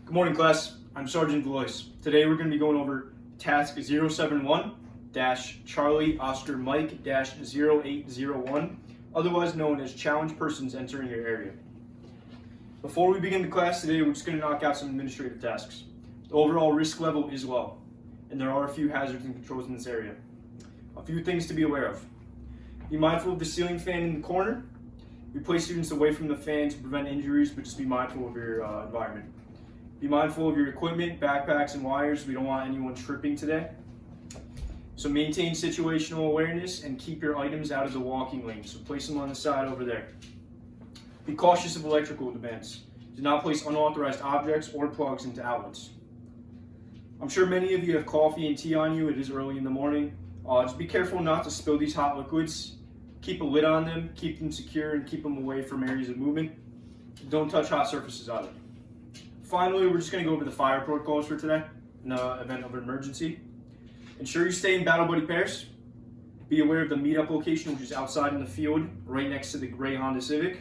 Good morning, class. I'm Sergeant Valois. Today we're going to be going over task 071-Charlie Oscar Mike-0801, otherwise known as challenge persons entering your area. Before we begin the class today, we're just going to knock out some administrative tasks. The overall risk level is low, and there are a few hazards and controls in this area. A few things to be aware of. Be mindful of the ceiling fan in the corner. We place students away from the fan to prevent injuries, but just be mindful of your environment. Be mindful of your equipment, backpacks, and wires. We don't want anyone tripping today. So maintain situational awareness and keep your items out of the walking lane. So place them on the side over there. Be cautious of electrical demands. Do not place unauthorized objects or plugs into outlets. I'm sure many of you have coffee and tea on you. It is early in the morning. Just be careful not to spill these hot liquids. Keep a lid on them, keep them secure, and keep them away from areas of movement. Don't touch hot surfaces either. Finally, we're just going to go over the fire protocols for today in the event of an emergency. Ensure you stay in battle buddy pairs. Be aware of the meetup location, which is outside in the field, right next to the gray Honda Civic.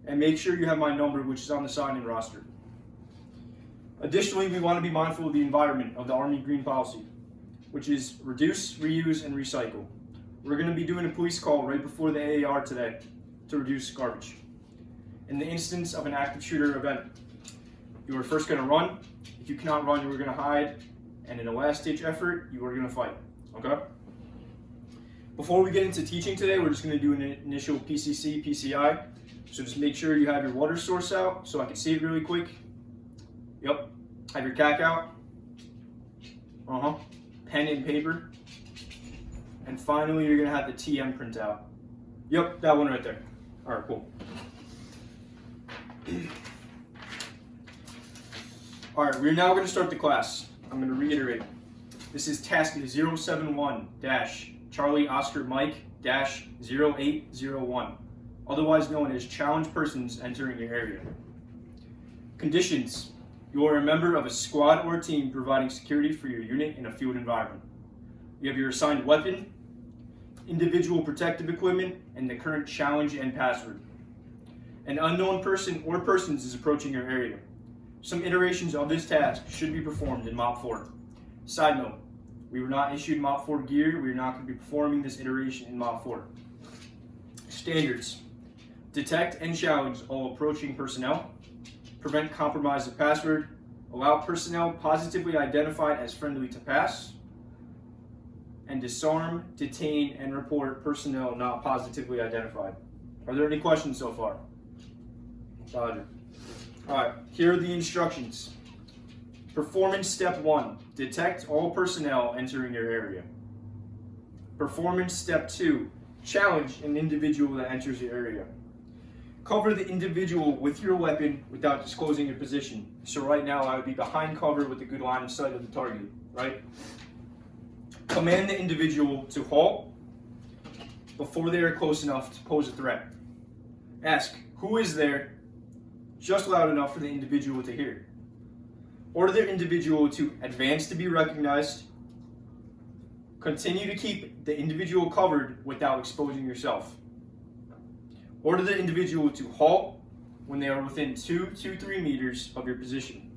And make sure you have my number, which is on the sign-in roster. Additionally, we want to be mindful of the environment of the Army Green Policy, which is reduce, reuse, and recycle. We're going to be doing a police call right before the AAR today to reduce garbage. In the instance of an active shooter event, you are first going to run. If you cannot run, you are going to hide. And in a last-ditch effort, you are going to fight. Okay? Before we get into teaching today, we're just going to do an initial PCC, PCI. So just make sure you have your water source out so I can see it really quick. Yep. Have your CAC out. Pen and paper. And finally, you're going to have the TM print out. Yep, that one right there. All right, cool. All right, we're now going to start the class. I'm going to reiterate. This is task 071-Charlie Oscar Mike-0801, otherwise known as challenge persons entering your area. Conditions. You are a member of a squad or team providing security for your unit in a field environment. You have your assigned weapon, individual protective equipment, and the current challenge and password. An unknown person or persons is approaching your area. Some iterations of this task should be performed in MOP 4. Side note, we were not issued MOP 4 gear. We are not going to be performing this iteration in MOP 4. Standards. Detect and challenge all approaching personnel. Prevent compromise of password. Allow personnel positively identified as friendly to pass. And disarm, detain, and report personnel not positively identified. Are there any questions so far? Roger. Alright, here are the instructions. Performance step 1, detect all personnel entering your area. Performance step 2, challenge an individual that enters your area. Cover the individual with your weapon without disclosing your position. So right now I would be behind cover with a good line of sight of the target, right? Command the individual to halt before they are close enough to pose a threat. Ask, who is there? Just loud enough for the individual to hear. Order the individual to advance to be recognized. Continue to keep the individual covered without exposing yourself. Order the individual to halt when they are within 2 to 3 meters of your position.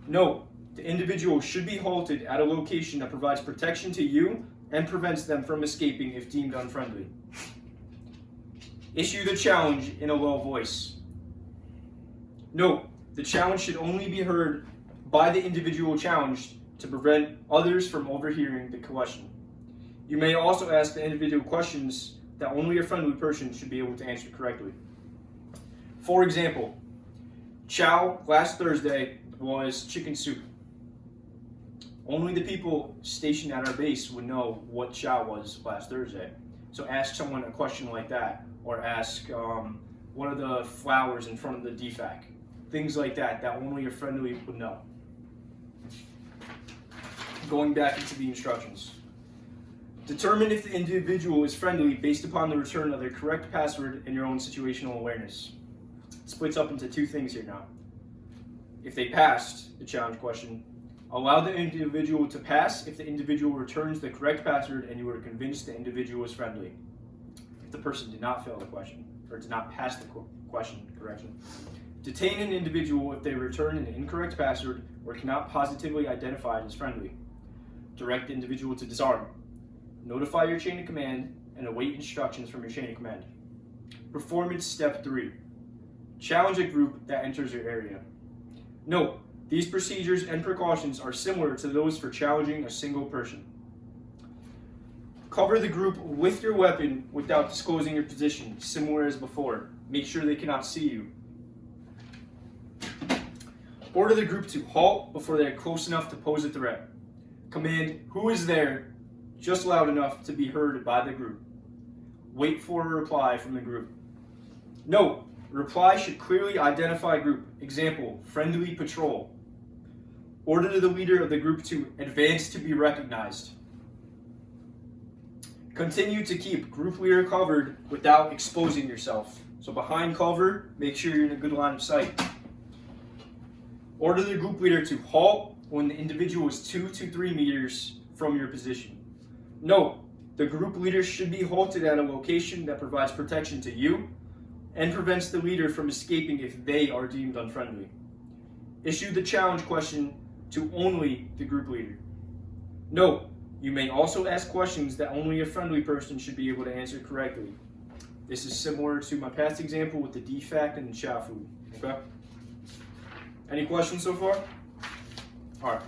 Note, the individual should be halted at a location that provides protection to you and prevents them from escaping if deemed unfriendly. Issue the challenge in a low voice. Note, the challenge should only be heard by the individual challenged to prevent others from overhearing the question. You may also ask the individual questions that only a friendly person should be able to answer correctly. For example, chow last Thursday was chicken soup. Only the people stationed at our base would know what chow was last Thursday. So ask someone a question like that, or ask what are the flowers in front of the DFAC. Things like that, that only a friendly would know. Going back into the instructions. Determine if the individual is friendly based upon the return of their correct password and your own situational awareness. It splits up into 2 things here now. If they passed the challenge question, allow the individual to pass if the individual returns the correct password and you are convinced the individual is friendly. If the person did not fail the question, or did not pass the question, Detain an individual if they return an incorrect password or cannot positively identify it as friendly. Direct the individual to disarm. Notify your chain of command and await instructions from your chain of command. Performance step 3. Challenge a group that enters your area. Note, these procedures and precautions are similar to those for challenging a single person. Cover the group with your weapon without disclosing your position, similar as before. Make sure they cannot see you. Order the group to halt before they are close enough to pose a threat. Command "Who is there?" just loud enough to be heard by the group. Wait for a reply from the group. Note, reply should clearly identify group. Example, friendly patrol. Order the leader of the group to advance to be recognized. Continue to keep group leader covered without exposing yourself. So behind cover, make sure you're in a good line of sight. Order the group leader to halt when the individual is 2 to 3 meters from your position. Note, the group leader should be halted at a location that provides protection to you and prevents the leader from escaping if they are deemed unfriendly. Issue the challenge question to only the group leader. Note, you may also ask questions that only a friendly person should be able to answer correctly. This is similar to my past example with the defact and the chow food. Okay? Any questions so far? All right.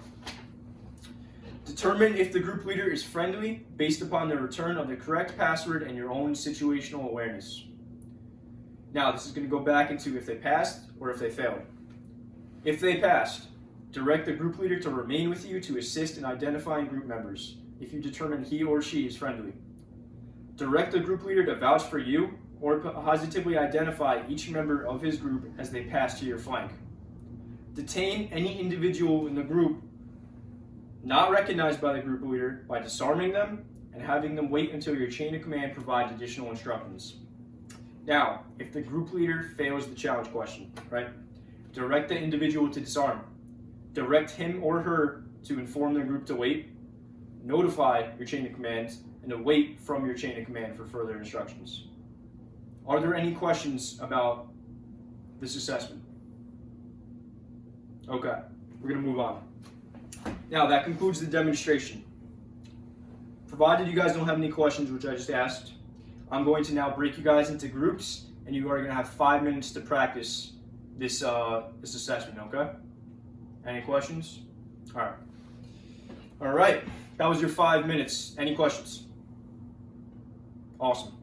Determine if the group leader is friendly based upon the return of the correct password and your own situational awareness. Now, this is going to go back into if they passed or if they failed. If they passed, direct the group leader to remain with you to assist in identifying group members if you determine he or she is friendly. Direct the group leader to vouch for you or positively identify each member of his group as they pass to your flank. Detain any individual in the group not recognized by the group leader by disarming them and having them wait until your chain of command provides additional instructions. Now, if the group leader fails the challenge question, right? Direct the individual to disarm. Direct him or her to inform their group to wait. Notify your chain of command and await from your chain of command for further instructions. Are there any questions about this assessment? Okay, we're going to move on. Now, that concludes the demonstration. Provided you guys don't have any questions, which I just asked, I'm going to now break you guys into groups, and you are going to have 5 minutes to practice this assessment, okay? Any questions? All right. All right, that was your 5 minutes. Any questions? Awesome.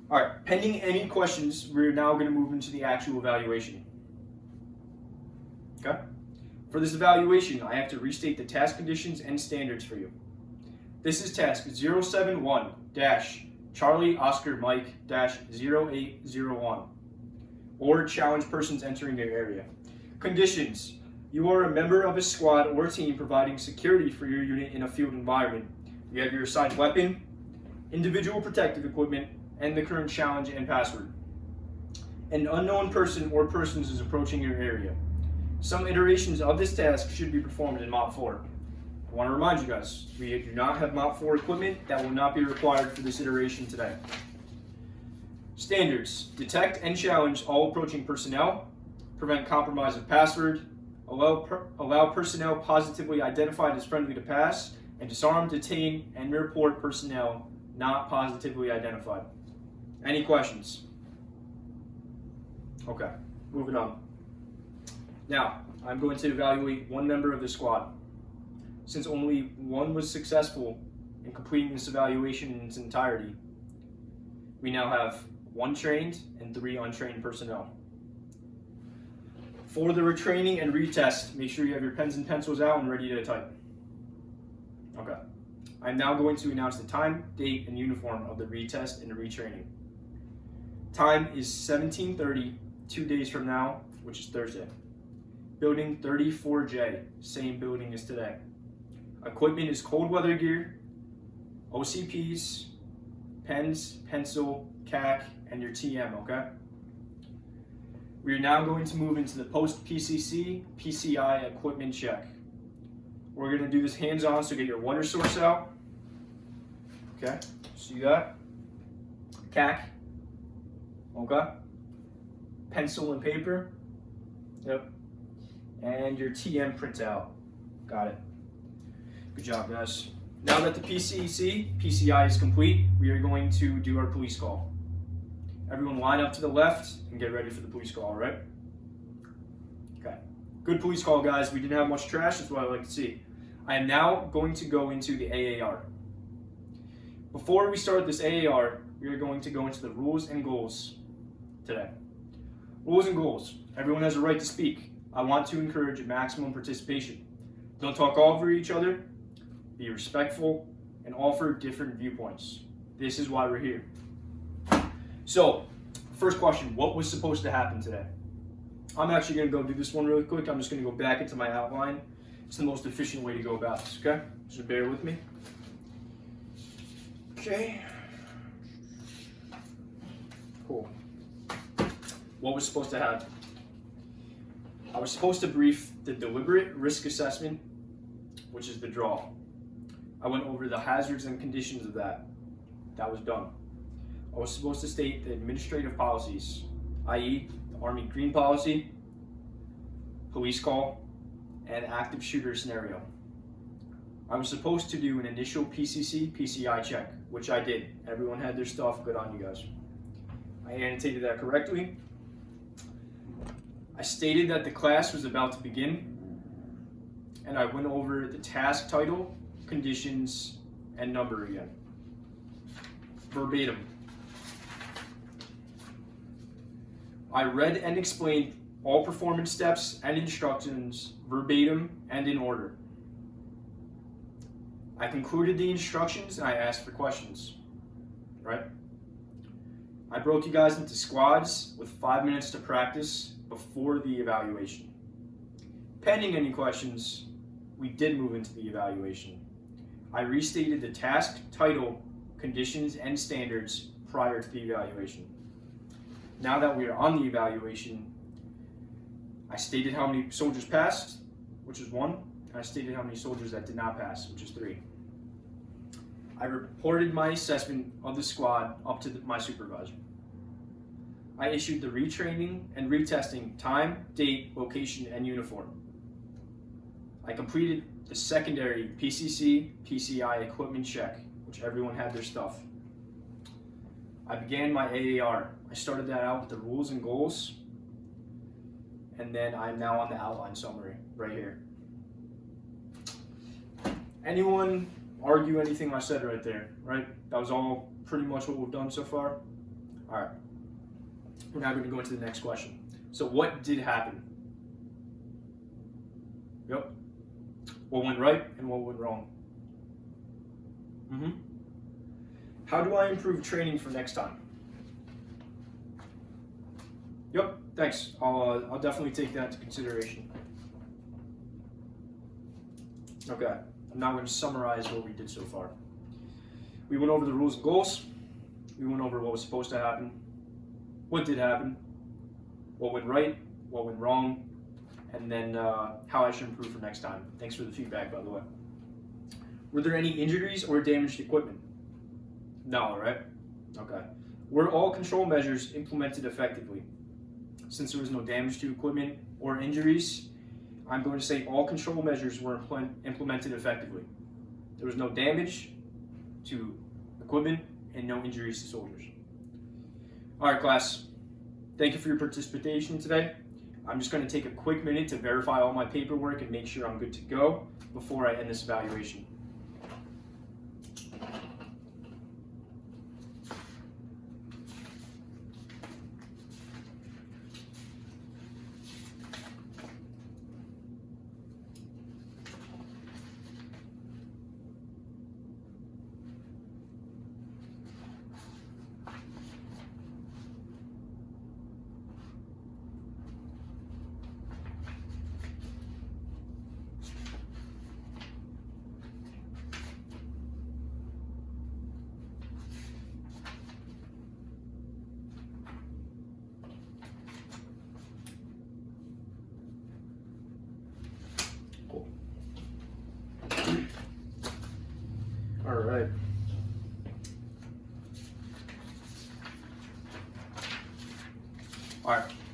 All right, pending any questions, we're now going to move into the actual evaluation. Okay? For this evaluation, I have to restate the task conditions and standards for you. This is task 071-Charlie Oscar Mike-0801, or challenge persons entering their area. Conditions: you are a member of a squad or team providing security for your unit in a field environment. You have your assigned weapon, individual protective equipment, and the current challenge and password. An unknown person or persons is approaching your area. Some iterations of this task should be performed in MOP 4. I want to remind you guys, we do not have MOP 4 equipment. That will not be required for this iteration today. Standards: detect and challenge all approaching personnel, prevent compromise of password, allow personnel positively identified as friendly to pass, and disarm, detain, and report personnel not positively identified. Any questions? Okay, moving on. Now, I'm going to evaluate one member of the squad. Since only one was successful in completing this evaluation in its entirety, we now have 1 trained and 3 untrained personnel. For the retraining and retest, make sure you have your pens and pencils out and ready to type. Okay. I'm now going to announce the time, date, and uniform of the retest and the retraining. Time is 17:30, 2 days from now, which is Thursday. Building 34J, same building as today. Equipment is cold weather gear, OCPs, pens, pencil, CAC, and your TM, okay? We are now going to move into the post-PCC, PCI equipment check. We're going to do this hands-on, so get your water source out. Okay, see that? CAC, okay? pencil and paper. Yep. And your TM printout. Got it. Good job, guys. Now that the PCI is complete, we are going to do our police call. Everyone line up to the left and get ready for the police call, all right? Okay. Good police call, guys. We didn't have much trash. That's what I like to see. I am now going to go into the AAR. Before we start this AAR, we are going to go into the rules and goals today. Rules and goals. Everyone has a right to speak. I want to encourage maximum participation. Don't talk over each other. Be respectful and offer different viewpoints. This is why we're here. So, first question, what was supposed to happen today? I'm actually going to go do this one really quick. I'm just going to go back into my outline. It's the most efficient way to go about this, okay? So bear with me. Okay. Cool. What was supposed to happen? I was supposed to brief the deliberate risk assessment, which is the draw. I went over the hazards and conditions of that. That was done. I was supposed to state the administrative policies, i.e. the Army Green Policy, police call, and active shooter scenario. I was supposed to do an initial PCI check, which I did. Everyone had their stuff. Good on you guys. I annotated that correctly. I stated that the class was about to begin, and I went over the task title, conditions, and number again. Verbatim. I read and explained all performance steps and instructions verbatim and in order. I concluded the instructions and I asked for questions, right? I broke you guys into squads with 5 minutes to practice before the evaluation. Pending any questions, we did move into the evaluation. I restated the task title, conditions, and standards prior to the evaluation. Now that we are on the evaluation, I stated how many soldiers passed, which is 1, and I stated how many soldiers that did not pass, which is 3. I reported my assessment of the squad up to my supervisor. I issued the retraining and retesting time, date, location, and uniform. I completed the secondary PCI equipment check, which everyone had their stuff. I began my AAR. I started that out with the rules and goals, and then I'm now on the outline summary right here. Anyone argue anything I said right there, right? That was all pretty much what we've done so far. All right, we're now going to go into the next question. So what did happen? Yep. What went right and what went wrong? How do I improve training for next time? Yep, thanks. I'll definitely take that into consideration. Okay, I'm now going to summarize what we did so far. We went over the rules and goals. We went over what was supposed to happen, what did happen, what went right, what went wrong, and then how I should improve for next time. Thanks for the feedback, by the way. Were there any injuries or damaged equipment? No, right? Okay. Were all control measures implemented effectively? Since there was no damage to equipment or injuries, I'm going to say all control measures were implemented effectively. There was no damage to equipment and no injuries to soldiers. All right, class. Thank you for your participation today. I'm just going to take a quick minute to verify all my paperwork and make sure I'm good to go before I end this evaluation.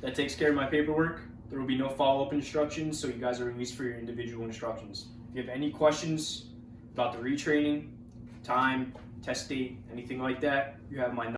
That takes care of my paperwork. There will be no follow-up instructions, so you guys are released for your individual instructions. If you have any questions about the retraining, time, test date, anything like that, you have my number.